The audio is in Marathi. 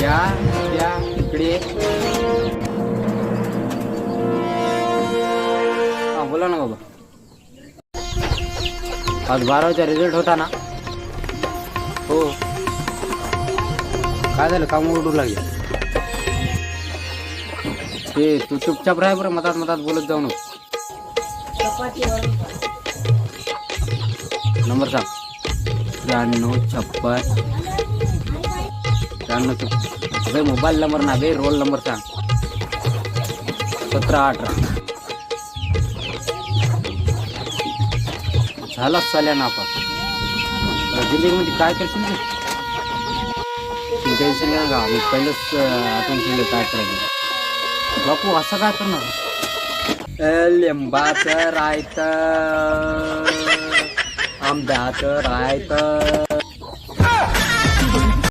त्या त्या इकडे. हा बोला ना बाबा. आज 12वीचा रिझल्ट होता ना. हो. काय झालं, काम ओरडू लागले. ते तू चुपचाप राह बरं, मधात मधात बोलत जाऊ नको. नंबर सांग. 9356 मोबाईल नंबर ना बे, रोल नंबर सांग. 17-18 झालाच चाल्या ना आपण. जिंदगीमध्ये काय करशील ते टेन्शन घ्या का. मी पहिलंच आठवण केलं काय करायचं. बापू असं काय करणार. लिंबाचं रायतं, आंब्याचं रायतं.